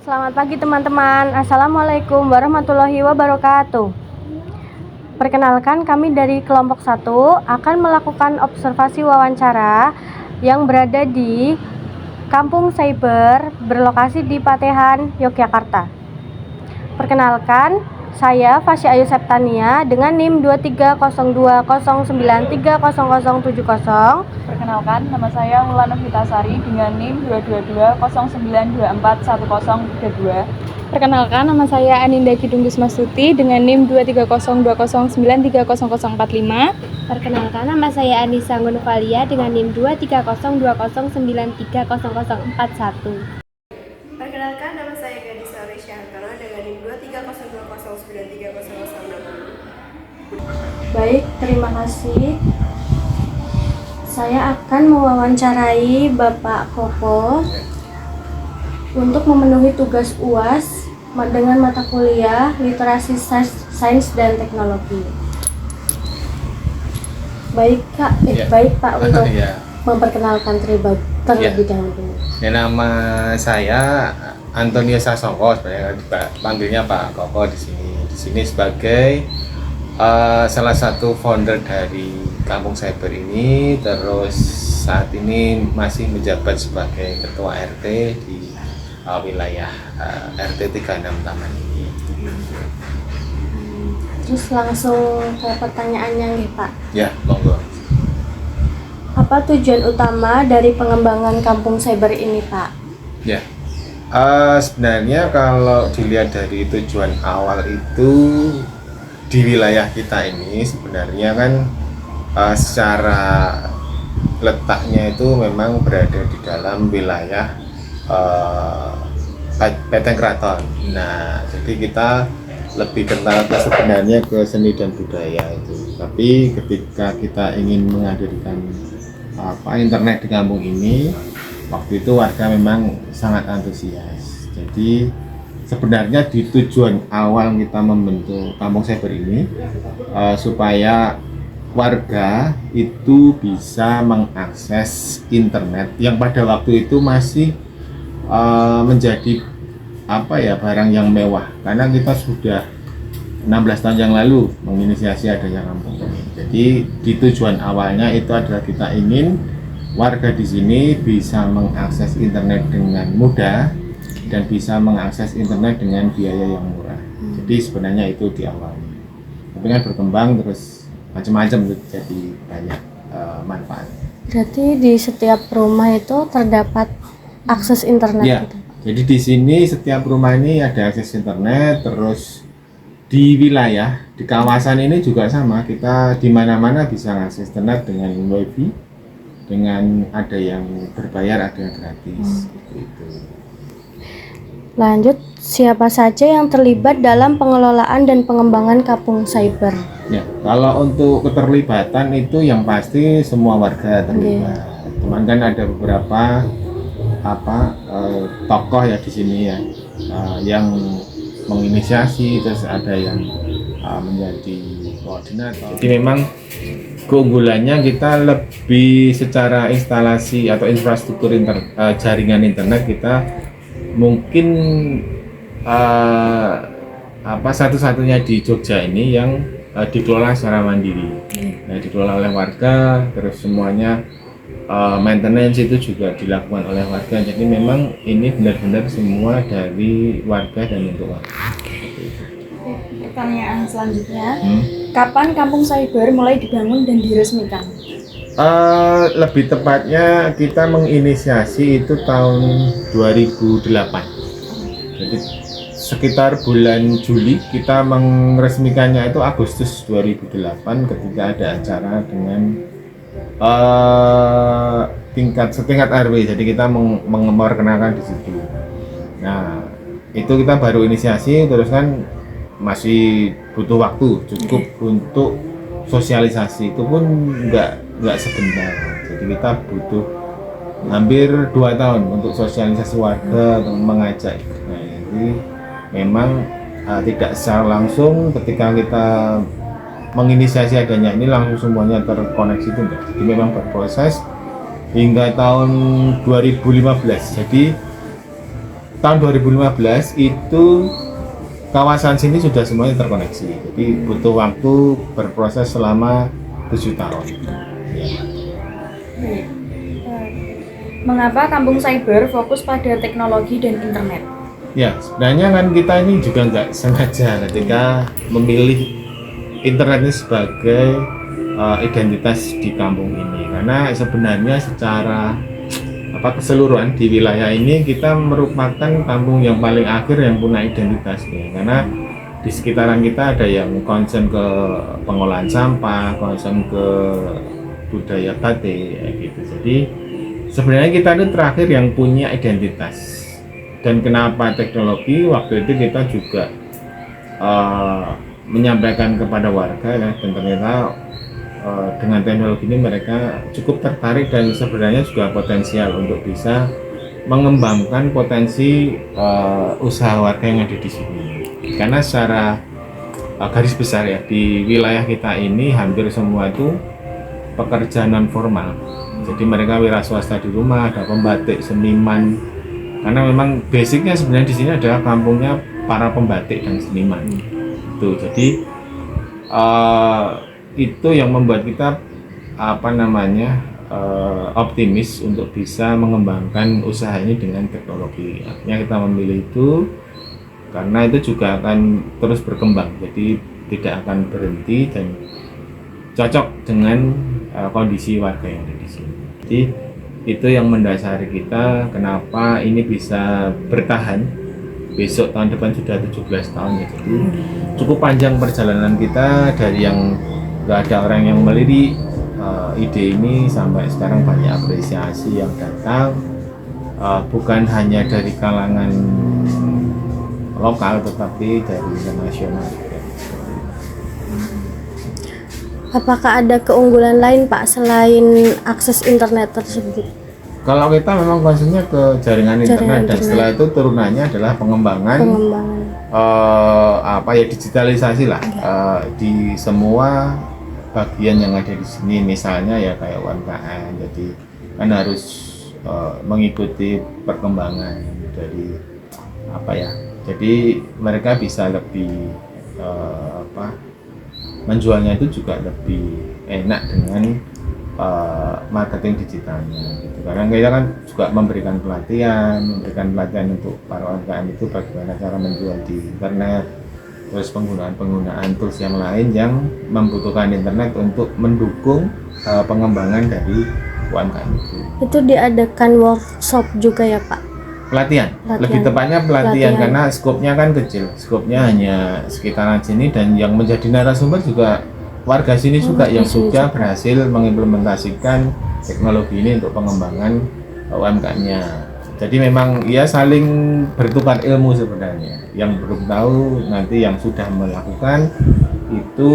Selamat pagi teman-teman. Assalamualaikum warahmatullahi wabarakatuh. Perkenalkan, kami dari kelompok 1 akan melakukan observasi wawancara yang berada di Kampung Cyber berlokasi di Patehan, Yogyakarta. Perkenalkan, saya Fasya Ayu Septania dengan NIM 230209300070. Perkenalkan, nama saya Mulana Vitasari dengan NIM 22209241032. Perkenalkan, nama saya Aninda Kidunggus Masuti dengan NIM 23020930045. Perkenalkan, nama saya Anissa Ngunuvalia dengan NIM 23020930041. Perkenalkan, nama saya Gadis Auresia Hartono dengan NIM 23020930060. Baik, terima kasih. Saya akan mewawancarai Bapak Koko untuk memenuhi tugas UAS dengan mata kuliah Literasi Sains dan Teknologi. Baik Kak, baik Pak untuk memperkenalkan terlebih dahulu. Ya, nama saya Antonio Sasongko, sebenarnya panggilnya Pak Koko di sini. Di sini sebagai salah satu founder dari Kampung Cyber ini, terus saat ini masih menjabat sebagai ketua RT di wilayah RT 36 Taman ini. Terus langsung ke pertanyaannya nih Pak. Ya, monggo. Apa tujuan utama dari pengembangan Kampung Cyber ini Pak? Ya, sebenarnya kalau dilihat dari tujuan awal itu di wilayah kita ini sebenarnya kan secara letaknya itu memang berada di dalam wilayah Peteng Kraton. Nah, jadi kita lebih kenal sebenarnya ke seni dan budaya itu. Tapi ketika kita ingin menghadirkan internet di kampung ini, waktu itu warga memang sangat antusias. Jadi sebenarnya di tujuan awal kita membentuk Kampung Cyber ini supaya warga itu bisa mengakses internet yang pada waktu itu masih menjadi barang yang mewah, karena kita sudah 16 tahun yang lalu menginisiasi adanya kampung ini. Jadi di tujuan awalnya itu adalah kita ingin warga di sini bisa mengakses internet dengan mudah dan bisa mengakses internet dengan biaya yang murah. Jadi sebenarnya itu di awal. Tapi kan berkembang terus macam-macam, jadi banyak manfaat. Berarti di setiap rumah itu terdapat akses internet ya, gitu? Jadi di sini setiap rumah ini ada akses internet. Terus di wilayah, di kawasan ini juga sama, kita di mana-mana bisa akses internet dengan wifi, dengan ada yang berbayar, ada yang gratis. Gitu. Lanjut, siapa saja yang terlibat dalam pengelolaan dan pengembangan Kampung Cyber? Ya, kalau untuk keterlibatan itu yang pasti semua warga terlibat. Cuman kan ada beberapa tokoh ya di sini ya, yang menginisiasi, terus ada yang menjadi koordinator. Jadi memang keunggulannya kita lebih secara instalasi atau infrastruktur jaringan internet kita mungkin satu-satunya di Jogja ini yang dikelola secara mandiri. Nah, dikelola oleh warga, terus semuanya maintenance itu juga dilakukan oleh warga. Jadi memang ini benar-benar semua dari warga dan untuk warga. Pertanyaan selanjutnya, kapan Kampung Cyber mulai dibangun dan diresmikan? Lebih tepatnya kita menginisiasi itu tahun 2008. Jadi sekitar bulan Juli, kita meresmikannya itu Agustus 2008 ketika ada acara dengan setingkat RW. Jadi kita memperkenalkan di situ. Nah, itu kita baru inisiasi, terus kan masih butuh waktu cukup untuk sosialisasi, itu pun nggak sebentar. Jadi kita butuh hampir 2 tahun untuk sosialisasi warga, untuk mengajak. Nah, jadi memang tidak secara langsung ketika kita menginisiasi adanya ini langsung semuanya terkoneksi itu enggak. Jadi memang berproses hingga tahun 2015. Jadi tahun 2015 itu kawasan sini sudah semuanya terkoneksi. Jadi butuh waktu berproses selama 7 tahun. Ya. Mengapa Kampung Cyber fokus pada teknologi dan internet? Ya, sebenarnya kan kita ini juga nggak sengaja ketika memilih internet ini sebagai identitas di kampung ini, karena sebenarnya secara keseluruhan di wilayah ini kita merupakan kampung yang paling akhir yang punya identitas nih, karena di sekitaran kita ada yang concern ke pengolahan sampah, concern ke budaya batik gitu. Jadi sebenarnya kita itu terakhir yang punya identitas. Dan kenapa teknologi? Waktu itu kita juga menyampaikan kepada warga dan ternyata dengan teknologi ini mereka cukup tertarik dan sebenarnya juga potensial untuk bisa mengembangkan potensi usaha warga yang ada di sini. Karena secara garis besar ya, di wilayah kita ini hampir semua itu pekerjaan non formal. Jadi mereka wira swasta di rumah, ada pembatik, seniman. Karena memang basicnya sebenarnya di sini adalah kampungnya para pembatik dan seniman. Tuh, jadi itu yang membuat kita optimis untuk bisa mengembangkan usaha ini dengan teknologi. Artinya kita memilih itu karena itu juga akan terus berkembang, jadi tidak akan berhenti dan cocok dengan kondisi warga yang ada di sini. Jadi itu yang mendasari kita kenapa ini bisa bertahan. Besok tahun depan sudah 17 tahun ya, jadi cukup panjang perjalanan kita dari yang nggak ada orang yang melirik ide ini sampai sekarang banyak apresiasi yang datang, bukan hanya dari kalangan lokal tetapi dari internasional. Apakah ada keunggulan lain Pak selain akses internet tersebut? Kalau kita memang concernnya ke jaringan internet dan setelah itu turunannya adalah pengembangan digitalisasi lah di semua bagian yang ada di sini, misalnya ya kayak UMKM, jadi kan harus mengikuti perkembangan dari jadi mereka bisa lebih menjualnya itu juga lebih enak dengan marketing digitalnya gitu. Karena kita kan juga memberikan pelatihan untuk para UMKM itu bagaimana cara menjual di internet, terus penggunaan tools yang lain yang membutuhkan internet untuk mendukung pengembangan dari UMKM itu. Itu diadakan workshop juga ya Pak? Pelatihan. Lebih tepatnya pelatihan karena skopnya kan kecil, skopnya hanya sekitaran sini dan yang menjadi narasumber juga warga sini juga yang sudah berhasil mengimplementasikan teknologi ini untuk pengembangan UMKM-nya. Jadi memang ya saling bertukar ilmu sebenarnya. Yang belum tahu nanti yang sudah melakukan itu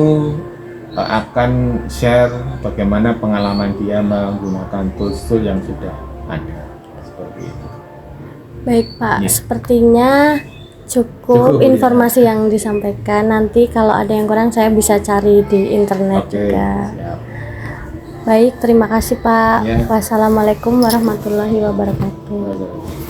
akan share bagaimana pengalaman dia menggunakan tools yang sudah ada. Seperti itu. Baik Pak, sepertinya cukup informasi yang disampaikan. Nanti kalau ada yang kurang saya bisa cari di internet juga. Siap. Baik, terima kasih Pak. Wassalamualaikum warahmatullahi wabarakatuh.